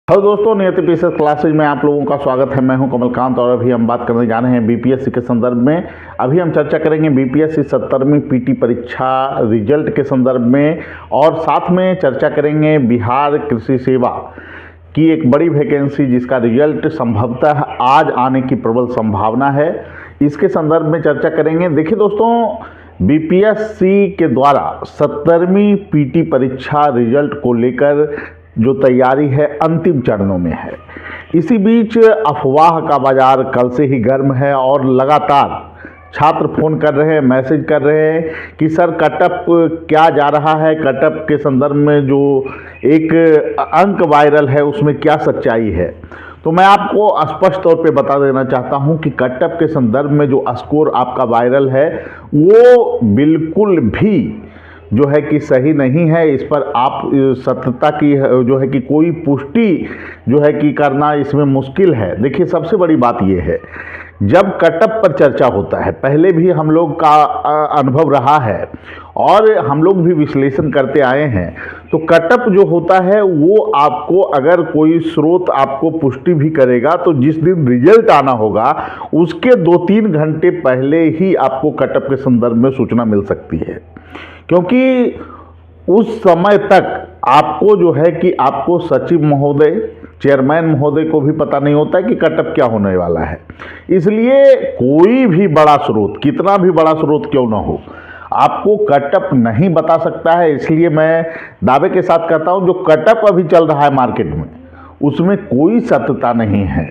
Hello दोस्तों, नियति PCS classes में आप लोगों का स्वागत है। मैं हूं कमलकांत और अभी हम बात करने जा रहे हैं बीपीएससी के संदर्भ में। अभी हम चर्चा करेंगे बीपीएससी 70वीं पीटी परीक्षा रिजल्ट के संदर्भ में और साथ में चर्चा करेंगे बिहार कृषि सेवा की एक बड़ी वैकेंसी जिसका रिजल्ट संभवतः आज आने की प्रबल संभावना है। इसके संदर्भ में चर्चा करेंगे। देखिए दोस्तों, बीपीएससी के द्वारा 70वीं पीटी परीक्षा रिजल्ट को लेकर जो तैयारी है अंतिम चरणों में है। इसी बीच अफवाह का बाजार कल से ही गर्म है और लगातार छात्र फ़ोन कर रहे हैं, मैसेज कर रहे हैं कि सर कटअप क्या जा रहा है, कटअप के संदर्भ में जो एक अंक वायरल है उसमें क्या सच्चाई है। तो मैं आपको स्पष्ट तौर पे बता देना चाहता हूं कि कटअप के संदर्भ में जो स्कोर आपका वायरल है वो बिल्कुल भी जो है कि सही नहीं है। इस पर आप सत्यता की जो है कि कोई पुष्टि जो है कि करना इसमें मुश्किल है। देखिए, सबसे बड़ी बात यह है, जब कटअप पर चर्चा होता है, पहले भी हम लोग का अनुभव रहा है और हम लोग भी विश्लेषण करते आए हैं, तो कटअप जो होता है वो आपको अगर कोई स्रोत आपको पुष्टि भी करेगा तो जिस दिन रिजल्ट आना होगा उसके 2-3 घंटे पहले ही आपको कटअप के संदर्भ में सूचना मिल सकती है, क्योंकि उस समय तक आपको जो है कि आपको सचिव महोदय, चेयरमैन महोदय को भी पता नहीं होता है कि कटअप क्या होने वाला है। इसलिए कोई भी बड़ा स्रोत, कितना भी बड़ा स्रोत क्यों ना हो, आपको कटअप नहीं बता सकता है। इसलिए मैं दावे के साथ कहता हूं, जो कटअप अभी चल रहा है मार्केट में उसमें कोई सत्यता नहीं है।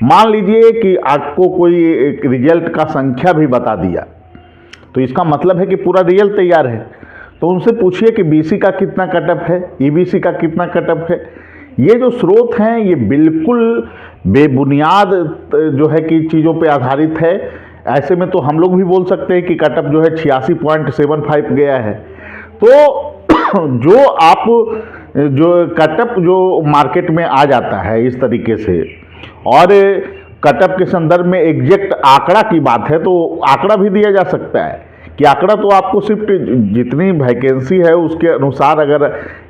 मान लीजिए कि आपको कोई एक रिजल्ट का संख्या भी बता दिया तो इसका मतलब है कि पूरा रिजल्ट तैयार है। तो उनसे पूछिए कि बीसी का कितना कटअप है, ईबीसी का कितना कटअप है। ये जो स्रोत हैं ये बिल्कुल बेबुनियाद जो है कि चीज़ों पे आधारित है। ऐसे में तो हम लोग भी बोल सकते हैं कि कटअप जो है 86.75 गया है। तो जो आप जो कटअप जो मार्केट में आ जाता है इस तरीके से, और कटअप के संदर्भ में एग्जैक्ट आंकड़ा की बात है तो आंकड़ा भी दिया जा सकता है कि आंकड़ा तो आपको सिर्फ जितनी वैकेंसी है उसके अनुसार अगर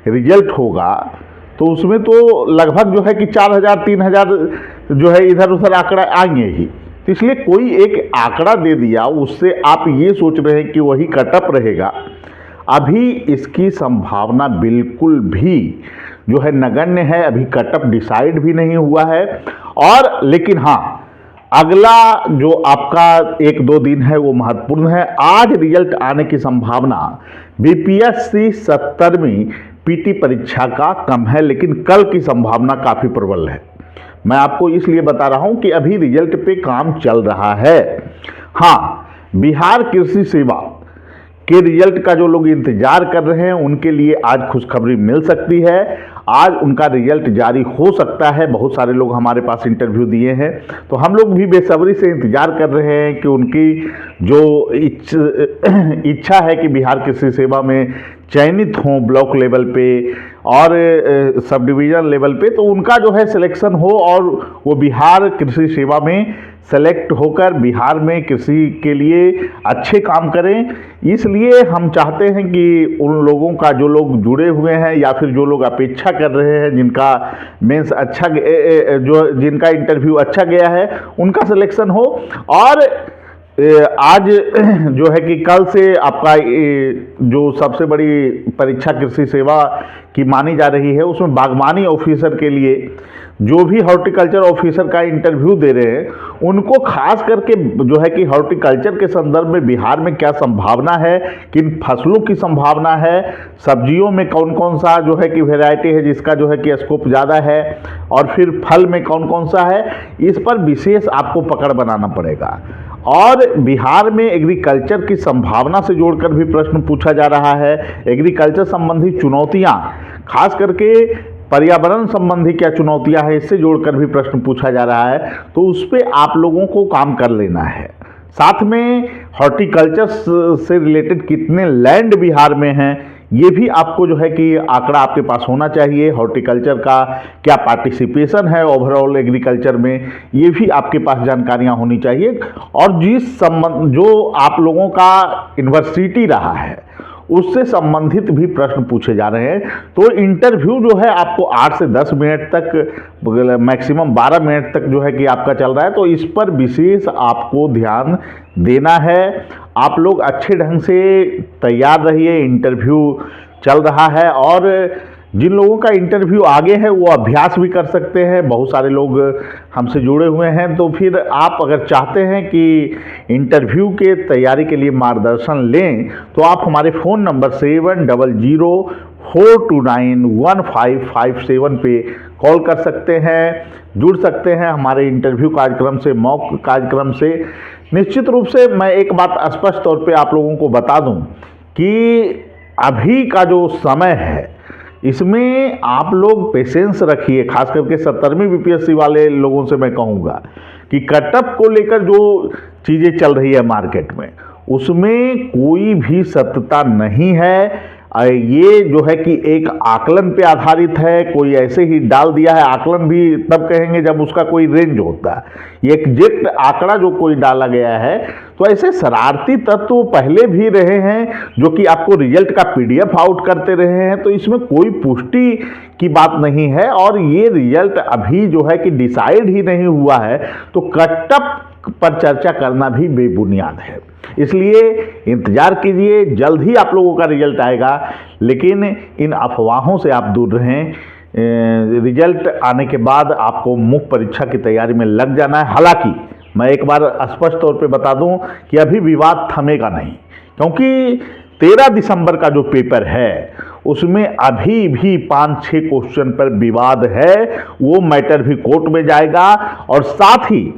रिजल्ट होगा तो उसमें तो लगभग जो है कि 4000-3000 जो है इधर उधर आंकड़ा आएंगे ही। तो इसलिए कोई एक आंकड़ा दे दिया, उससे आप ये सोच रहे हैं कि वही कटअप रहेगा। अभी इसकी संभावना बिल्कुल भी जो है नगण्य है। अभी कटअप डिसाइड भी नहीं हुआ है। और लेकिन हाँ, अगला जो आपका 1-2 दिन है वो महत्वपूर्ण है। आज रिजल्ट आने की संभावना बीपीएससी 70वीं पीटी परीक्षा का कम है, लेकिन कल की संभावना काफ़ी प्रबल है। मैं आपको इसलिए बता रहा हूं कि अभी रिजल्ट पे काम चल रहा है। हाँ, बिहार कृषि सेवा के रिजल्ट का जो लोग इंतजार कर रहे हैं उनके लिए आज खुशखबरी मिल सकती है। आज उनका रिजल्ट जारी हो सकता है। बहुत सारे लोग हमारे पास इंटरव्यू दिए हैं, तो हम लोग भी बेसब्री से इंतजार कर रहे हैं कि उनकी जो इच्छा है कि बिहार कृषि सेवा में चयनित हों ब्लॉक लेवल पे और सब डिवीज़न लेवल पे, तो उनका जो है सिलेक्शन हो और वो बिहार कृषि सेवा में सेलेक्ट होकर बिहार में कृषि के लिए अच्छे काम करें। इसलिए हम चाहते हैं कि उन लोगों का, जो लोग जुड़े हुए हैं या फिर जो लोग अपेक्षा कर रहे हैं, जिनका मेंस अच्छा जो जिनका इंटरव्यू अच्छा गया है, उनका सिलेक्शन हो। और आज जो है कि कल से आपका जो सबसे बड़ी परीक्षा कृषि सेवा की मानी जा रही है उसमें बागवानी ऑफिसर के लिए जो भी हॉर्टिकल्चर ऑफिसर का इंटरव्यू दे रहे हैं उनको खास करके जो है कि हॉर्टिकल्चर के संदर्भ में बिहार में क्या संभावना है, किन फसलों की संभावना है, सब्जियों में कौन कौन सा जो है कि वैरायटी है जिसका जो है कि स्कोप ज़्यादा है, और फिर फल में कौन कौन सा है, इस पर विशेष आपको पकड़ बनाना पड़ेगा। और बिहार में एग्रीकल्चर की संभावना से जोड़कर भी प्रश्न पूछा जा रहा है। एग्रीकल्चर संबंधी चुनौतियां, खास करके पर्यावरण संबंधी क्या चुनौतियां हैं, इससे जोड़कर भी प्रश्न पूछा जा रहा है। तो उस पर आप लोगों को काम कर लेना है। साथ में हॉर्टिकल्चर से रिलेटेड कितने लैंड बिहार में हैं ये भी आपको जो है कि आंकड़ा आपके पास होना चाहिए। हॉर्टिकल्चर का क्या पार्टिसिपेशन है ओवरऑल एग्रीकल्चर में, ये भी आपके पास जानकारियां होनी चाहिए। और जिस संबंध जो आप लोगों का यूनिवर्सिटी रहा है उससे संबंधित भी प्रश्न पूछे जा रहे हैं। तो इंटरव्यू जो है आपको 8 से 10 मिनट तक, मैक्सिमम 12 मिनट तक जो है कि आपका चल रहा है, तो इस पर विशेष आपको ध्यान देना है। आप लोग अच्छे ढंग से तैयार रहिए, इंटरव्यू चल रहा है और जिन लोगों का इंटरव्यू आगे है वो अभ्यास भी कर सकते हैं। बहुत सारे लोग हमसे जुड़े हुए हैं, तो फिर आप अगर चाहते हैं कि इंटरव्यू के तैयारी के लिए मार्गदर्शन लें तो आप हमारे फ़ोन नंबर 7004291557 पे कॉल कर सकते हैं, जुड़ सकते हैं हमारे इंटरव्यू कार्यक्रम से, मॉक कार्यक्रम से। निश्चित रूप से मैं एक बात स्पष्ट तौर पे आप लोगों को बता दूं कि अभी का जो समय है इसमें आप लोग पेशेंस रखिए। खास करके 70वीं बीपीएससी वाले लोगों से मैं कहूँगा कि कटअप को लेकर जो चीज़ें चल रही है मार्केट में, उसमें कोई भी सत्यता नहीं है। ये जो है कि एक आकलन पे आधारित है, कोई ऐसे ही डाल दिया है। आकलन भी तब कहेंगे जब उसका कोई रेंज होता है, ये एग्जैक्ट आंकड़ा जो कोई डाला गया है। तो ऐसे शरारती तत्व पहले भी रहे हैं जो कि आपको रिजल्ट का पीडीएफ आउट करते रहे हैं, तो इसमें कोई पुष्टि की बात नहीं है और ये रिजल्ट अभी जो है कि डिसाइड ही नहीं हुआ है, तो कटअप पर चर्चा करना भी बेबुनियाद है। इसलिए इंतजार कीजिए, जल्द ही आप लोगों का रिजल्ट आएगा, लेकिन इन अफवाहों से आप दूर रहें। रिजल्ट आने के बाद आपको मुख्य परीक्षा की तैयारी में लग जाना है। हालांकि मैं एक बार स्पष्ट तौर पे बता दूं कि अभी विवाद थमेगा नहीं, क्योंकि 13 दिसंबर का जो पेपर है उसमें अभी भी 5-6 क्वेश्चन पर विवाद है। वो मैटर भी कोर्ट में जाएगा और साथ ही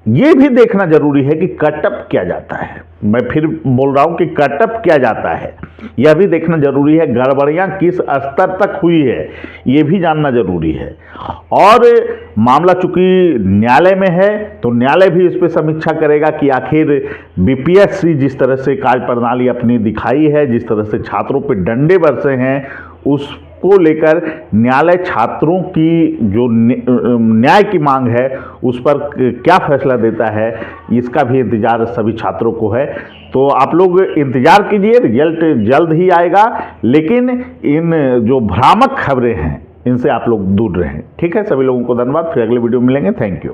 ये भी देखना जरूरी है कि कटअप क्या जाता है। मैं फिर बोल रहा हूं कि कटअप क्या जाता है, यह भी देखना जरूरी है। गड़बड़ियां किस स्तर तक हुई है ये भी जानना जरूरी है। और मामला चूंकि न्यायालय में है तो न्यायालय भी इस पर समीक्षा करेगा कि आखिर बीपीएससी जिस तरह से कार्यप्रणाली अपनी दिखाई है, जिस तरह से छात्रों पर डंडे बरसे हैं, उसको लेकर न्यायालय छात्रों की जो न्याय की मांग है उस पर क्या फैसला देता है, इसका भी इंतजार सभी छात्रों को है। तो आप लोग इंतजार कीजिए, रिजल्ट जल्द ही आएगा, लेकिन इन जो भ्रामक खबरें हैं इनसे आप लोग दूर रहें। ठीक है, सभी लोगों को धन्यवाद। फिर अगले वीडियो में मिलेंगे। Thank you.